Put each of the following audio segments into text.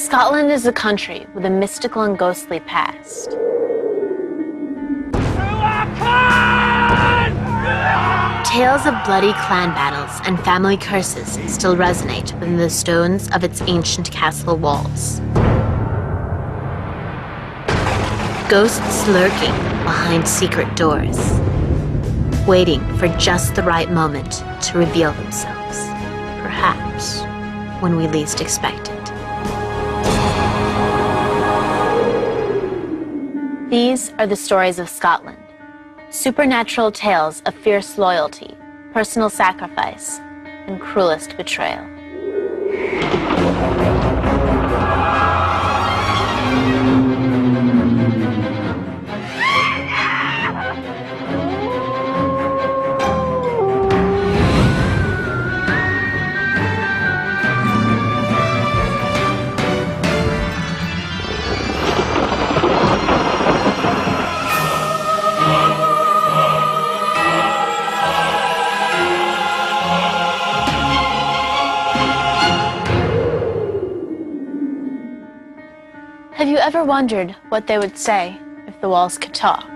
Scotland is a country with a mystical and ghostly past. Tales of bloody clan battles and family curses still resonate within the stones of its ancient castle walls. Ghosts lurking behind secret doors, waiting for just the right moment to reveal themselves, perhaps when we least expect it. These are the stories of Scotland. Supernatural tales of fierce loyalty, personal sacrifice, and cruelest betrayal. Have you ever wondered what they would say if the walls could talk?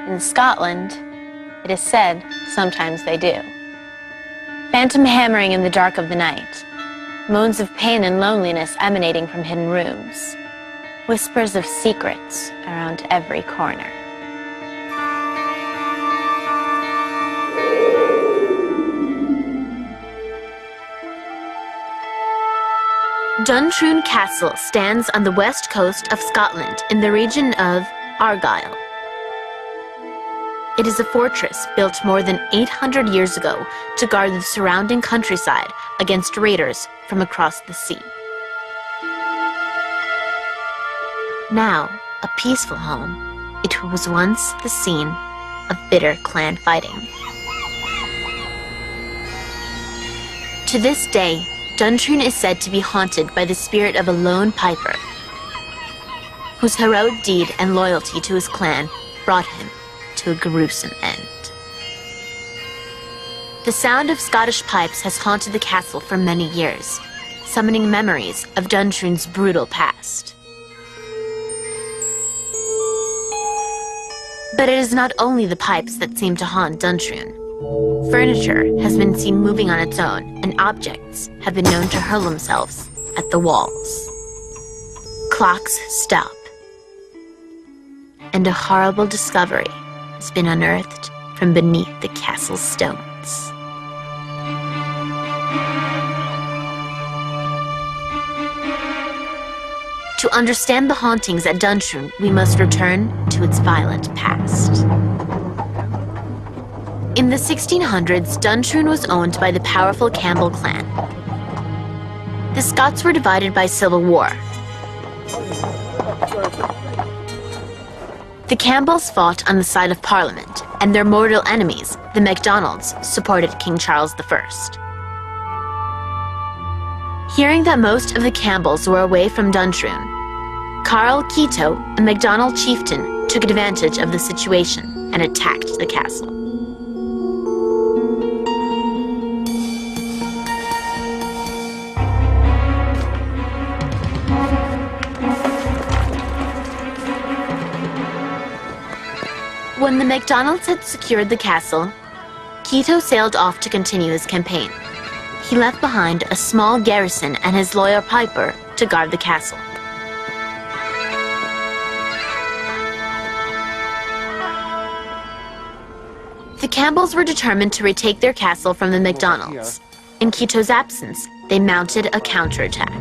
In Scotland, it is said sometimes they do. Phantom hammering in the dark of the night, moans of pain and loneliness emanating from hidden rooms, whispers of secrets around every corner. Duntroon Castle stands on the west coast of Scotland in the region of Argyll. It is a fortress built more than 800 years ago to guard the surrounding countryside against raiders from across the sea. Now a peaceful home, it was once the scene of bitter clan fighting. To this day, Duntroon is said to be haunted by the spirit of a lone piper, whose heroic deed and loyalty to his clan brought him to a gruesome end. The sound of Scottish pipes has haunted the castle for many years, summoning memories of Duntroon's brutal past. But it is not only the pipes that seem to haunt Duntroon. Furniture has been seen moving on its own, and objects have been known to hurl themselves at the walls. Clocks stop, and a horrible discovery has been unearthed from beneath the castle's stones. To understand the hauntings at Duntroon, we must return to its violent past. In the 1600s, Duntroon was owned by the powerful Campbell clan. The Scots were divided by civil war. The Campbells fought on the side of Parliament, and their mortal enemies, the MacDonalds, supported King Charles I. Hearing that most of the Campbells were away from Duntroon, Carl Keto, a MacDonald chieftain, took advantage of the situation and attacked the castle. When the MacDonalds had secured the castle, Keto sailed off to continue his campaign. He left behind a small garrison and his loyal piper to guard the castle. The Campbells were determined to retake their castle from the MacDonalds. In Keto's absence, they mounted a counterattack.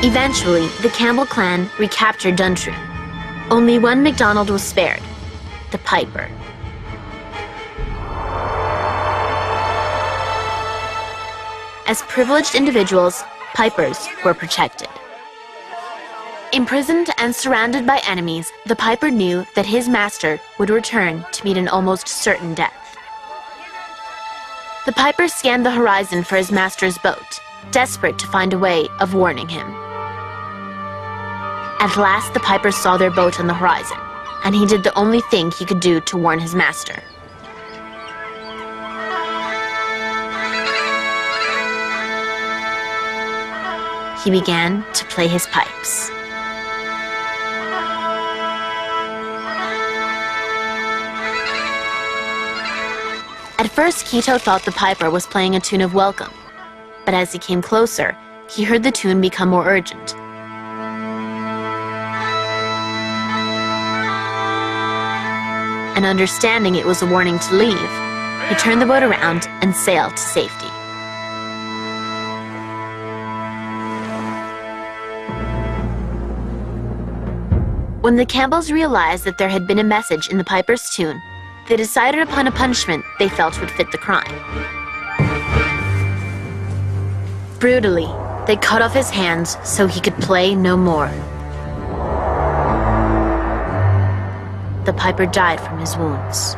Eventually, the Campbell clan recaptured Duntroon. Only one MacDonald was spared, the piper. As privileged individuals, pipers were protected. Imprisoned and surrounded by enemies, the piper knew that his master would return to meet an almost certain death. The piper scanned the horizon for his master's boat, desperate to find a way of warning him. At last, the piper saw their boat on the horizon, and he did the only thing he could do to warn his master. He began to play his pipes. At first, Quito thought the piper was playing a tune of welcome, but as he came closer, he heard the tune become more urgent. And understanding it was a warning to leave, he turned the boat around and sailed to safety. When the Campbells realized that there had been a message in the piper's tune, they decided upon a punishment they felt would fit the crime. Brutally, they cut off his hands so he could play no more. The piper died from his wounds.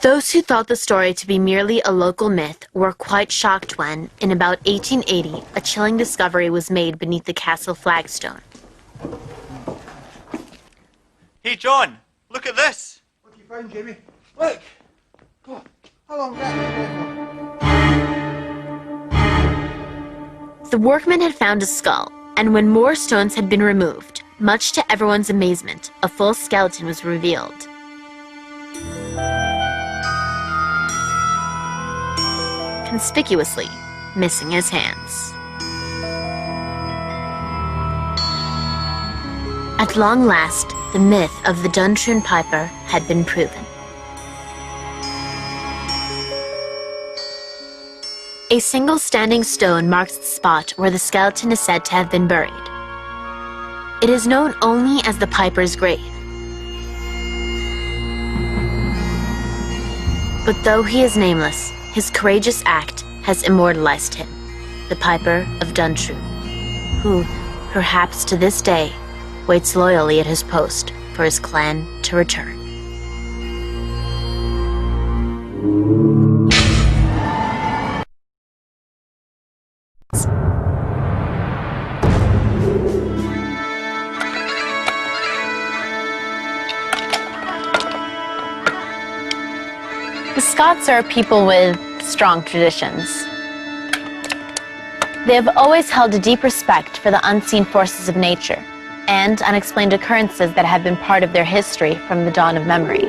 Those who thought the story to be merely a local myth were quite shocked when, in about 1880, a chilling discovery was made beneath the castle flagstone. Hey, John, look at this. What have you found, Jamie? Look! God, how long has that been? The workmen had found a skull, and when more stones had been removed, much to everyone's amazement, a full skeleton was revealed. Conspicuously missing his hands. At long last, the myth of the Duntroon Piper had been proven. A single standing stone marks the spot where the skeleton is said to have been buried. It is known only as the Piper's grave. But though he is nameless, his courageous act has immortalized him, the Piper of Duntroon, who, perhaps to this day, waits loyally at his post for his clan to return. The Scots are a people with strong traditions. They have always held a deep respect for the unseen forces of nature and unexplained occurrences that have been part of their history from the dawn of memory.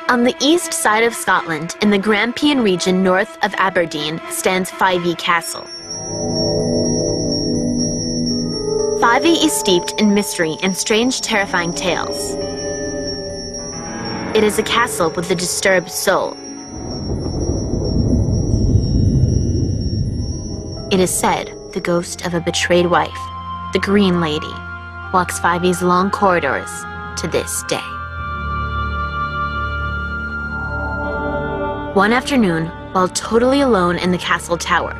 On the east side of Scotland, in the Grampian region north of Aberdeen, stands Fyvie Castle. Fyvie is steeped in mystery and strange, terrifying tales. It is a castle with a disturbed soul. It is said the ghost of a betrayed wife, the Green Lady, walks Fyvie's long corridors to this day. One afternoon, while totally alone in the castle tower,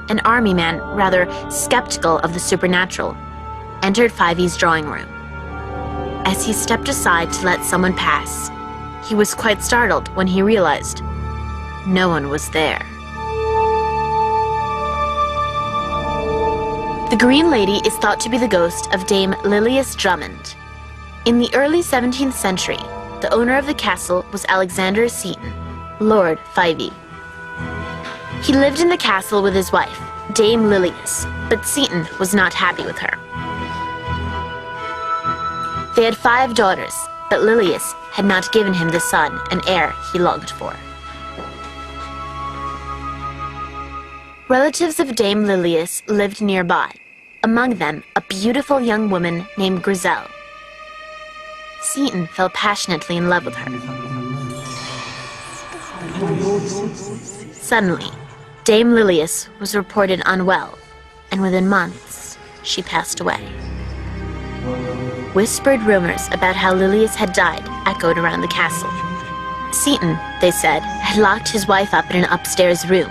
an army man, rather skeptical of the supernatural, entered Fyvie's drawing room. As he stepped aside to let someone pass, he was quite startled when he realized no one was there. The Green Lady is thought to be the ghost of Dame Lilias Drummond. In the early 17th century, the owner of the castle was Alexander Seton, Lord Fyvie. He lived in the castle with his wife, Dame Lilias, but Seton was not happy with her. They had 5 daughters, but Lilias had not given him the son and heir he longed for. Relatives of Dame Lilias lived nearby, among them a beautiful young woman named Griselle. Seton fell passionately in love with her. Suddenly, Dame Lilias was reported unwell, and within months, she passed away. Whispered rumors about how Lilias had died echoed around the castle. Seton, they said, had locked his wife up in an upstairs room.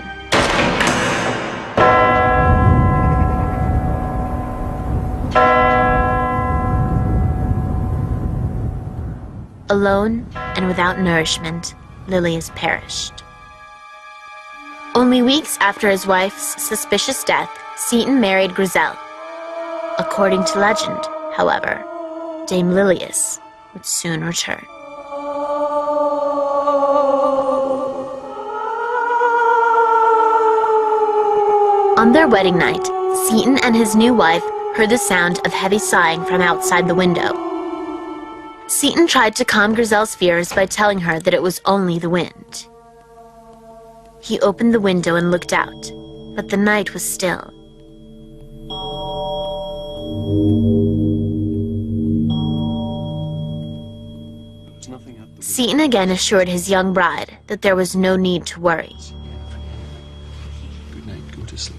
Alone and without nourishment, Lilius perished. Only weeks after his wife's suspicious death, Seton married Grisel. According to legend, however, Dame Lilius would soon return. On their wedding night, Seton and his new wife heard the sound of heavy sighing from outside the window. Seton tried to calm Grisel's fears by telling her that it was only the wind. He opened the window and looked out, but the night was still. Seton again assured his young bride that there was no need to worry. Good night, go to sleep.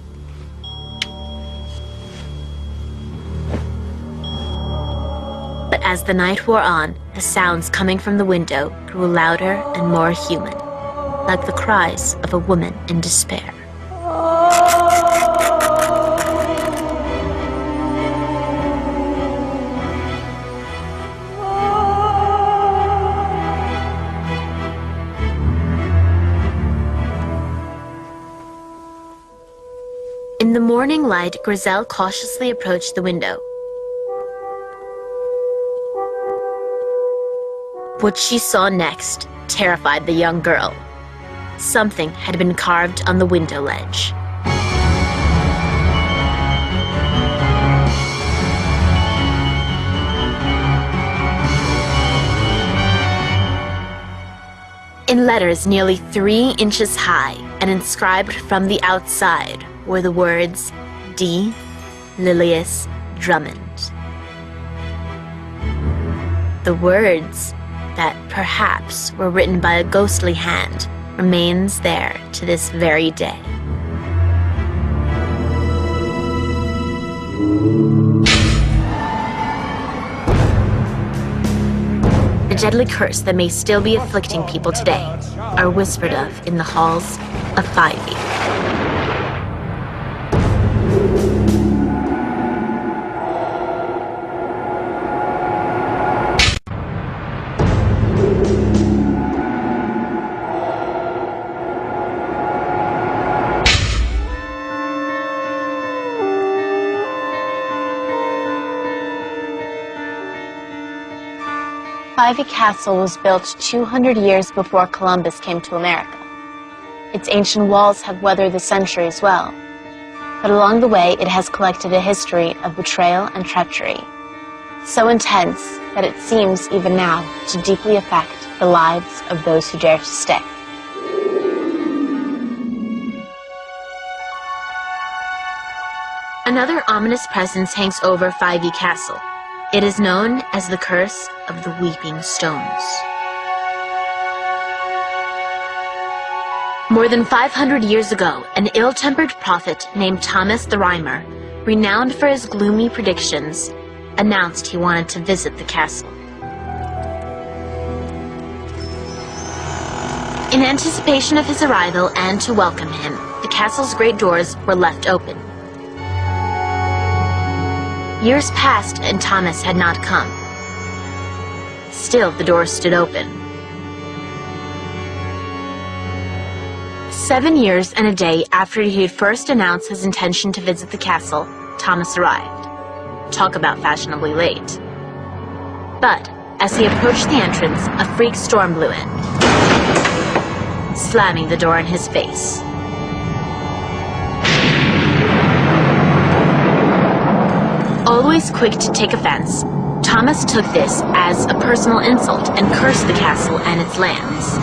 But as the night wore on, the sounds coming from the window grew louder and more human, like the cries of a woman in despair. In the morning light, Grisel cautiously approached the window. What she saw next terrified the young girl. Something had been carved on the window ledge. In letters nearly 3 inches high and inscribed from the outside were the words, D. Lilius Drummond. The words that perhaps were written by a ghostly hand remains there to this very day. The deadly curse that may still be afflicting people today are whispered of in the halls of 5e. Ivy Castle was built 200 years before Columbus came to America. Its ancient walls have weathered the centuries well, but along the way it has collected a history of betrayal and treachery, so intense that it seems even now to deeply affect the lives of those who dare to stay. Another ominous presence hangs over 5e Castle. It is known as the Curse of the Weeping Stones. More than 500 years ago, an ill-tempered prophet named Thomas the Rhymer, renowned for his gloomy predictions, announced he wanted to visit the castle. In anticipation of his arrival and to welcome him, the castle's great doors were left open. Years passed and Thomas had not come. Still, the door stood open. 7 years and a day after he had first announced his intention to visit the castle, Thomas arrived. Talk about fashionably late. But as he approached the entrance, a freak storm blew in, slamming the door in his face. Always quick to take offense, Thomas took this as a personal insult and cursed the castle and its lands.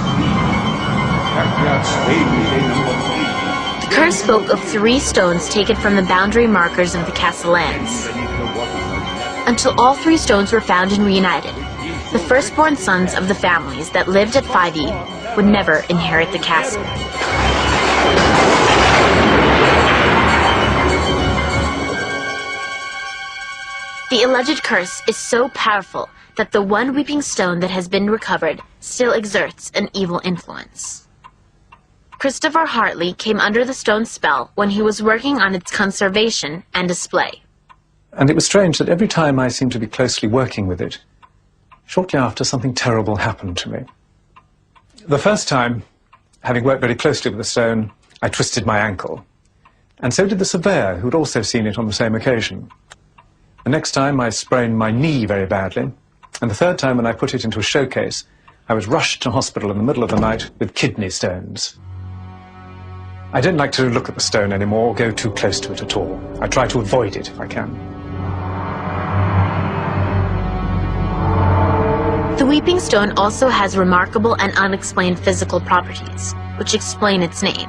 The curse spoke of 3 stones taken from the boundary markers of the castle lands. Until all 3 stones were found and reunited, the firstborn sons of the families that lived at 5e would never inherit the castle. The alleged curse is so powerful that the one weeping stone that has been recovered still exerts an evil influence. Christopher Hartley came under the stone's spell when he was working on its conservation and display. And it was strange that every time I seemed to be closely working with it, Shortly after, something terrible happened to me. The first time, having worked very closely with the stone, I twisted my ankle. And so did the surveyor, who'd also seen it on the same occasion. The next time, I sprained my knee very badly. And the third time, when I put it into a showcase, I was rushed to hospital in the middle of the night with kidney stones. I don't like to look at the stone anymore or go too close to it at all. I try to avoid it if I can. The weeping stone also has remarkable and unexplained physical properties, which explain its name.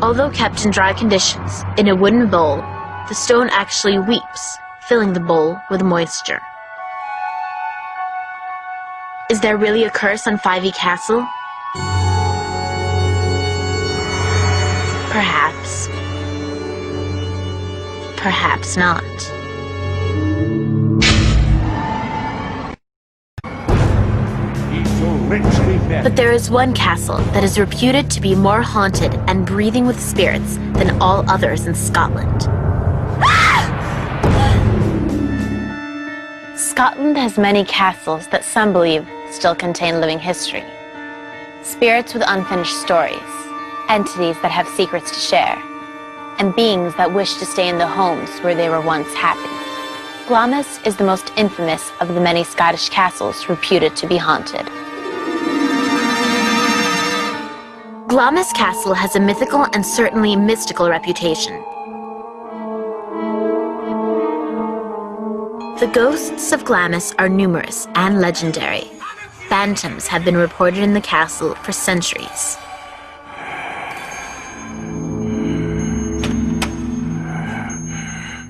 Although kept in dry conditions, in a wooden bowl, the stone actually weeps, filling the bowl with moisture. Is there really a curse on 5e Castle? Perhaps. Perhaps not. But there is one castle that is reputed to be more haunted and breathing with spirits than all others in Scotland. Scotland has many castles that some believe still contain living history. Spirits with unfinished stories, entities that have secrets to share, and beings that wish to stay in the homes where they were once happy. Glamis is the most infamous of the many Scottish castles reputed to be haunted. Glamis Castle has a mythical and certainly mystical reputation. The ghosts of Glamis are numerous and legendary. Phantoms have been reported in the castle for centuries.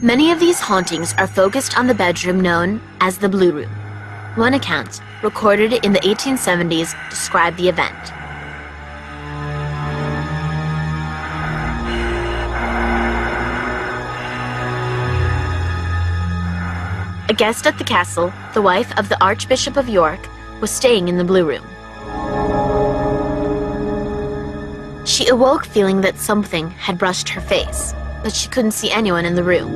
Many of these hauntings are focused on the bedroom known as the Blue Room. One account, recorded in the 1870s, described the event. A guest at the castle, the wife of the Archbishop of York, was staying in the Blue Room. She awoke feeling that something had brushed her face, but she couldn't see anyone in the room.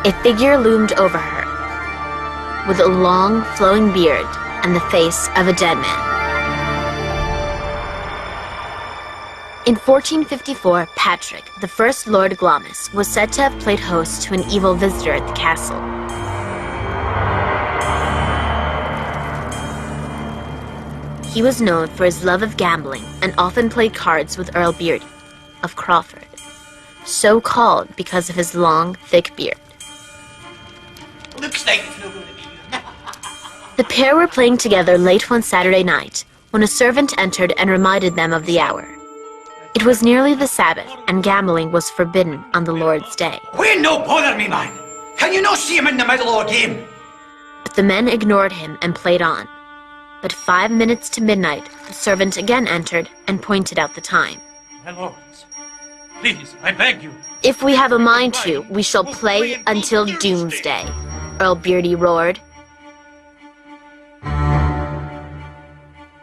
A figure loomed over her, with a long, flowing beard and the face of a dead man. In 1454, Patrick, the first Lord Glamis, was said to have played host to an evil visitor at the castle. He was known for his love of gambling and often played cards with Earl Beardy of Crawford, so called because of his long, thick beard. Looks like it's no going to be you. The pair were playing together late one Saturday night when a servant entered and reminded them of the hour. It was nearly the Sabbath, and gambling was forbidden on the Lord's Day. Wait, no bother me, man. Can you not see him in the middle of a game? But the men ignored him and played on. But 5 minutes to midnight, the servant again entered and pointed out the time. My lords, please, I beg you. If we have a mind to, we shall play until doomsday, Earl Beardy roared.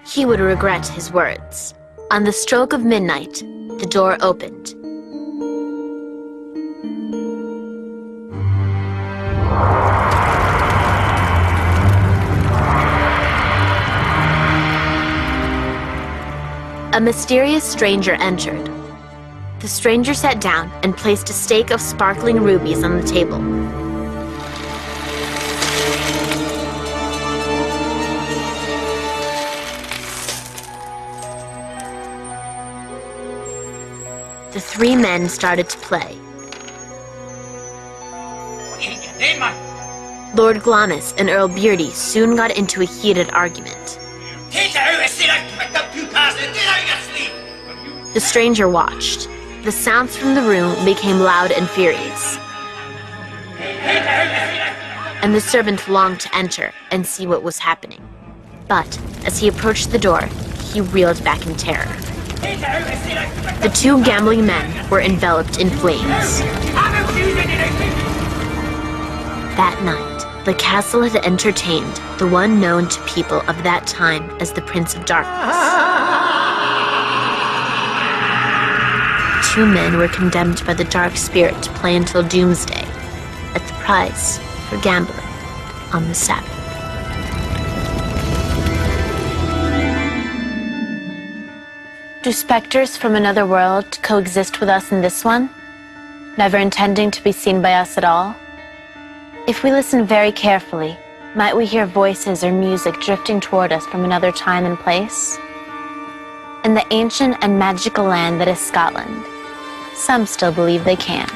He would regret his words. On the stroke of midnight, the door opened. A mysterious stranger entered. The stranger sat down and placed a stake of sparkling rubies on the table. The three men started to play. Lord Glamis and Earl Beardy soon got into a heated argument. Take it out, I said I picked up 2 cards and get out of your sleep. The stranger watched. The sounds from the room became loud and furious. And the servant longed to enter and see what was happening. But as he approached the door, he reeled back in terror. The 2 gambling men were enveloped in flames. That night, the castle had entertained the one known to people of that time as the Prince of Darkness. 2 men were condemned by the dark spirit to play until doomsday, at the price for gambling on the Sabbath. Do specters from another world coexist with us in this one, never intending to be seen by us at all? If we listen very carefully, might we hear voices or music drifting toward us from another time and place? In the ancient and magical land that is Scotland, some still believe they can.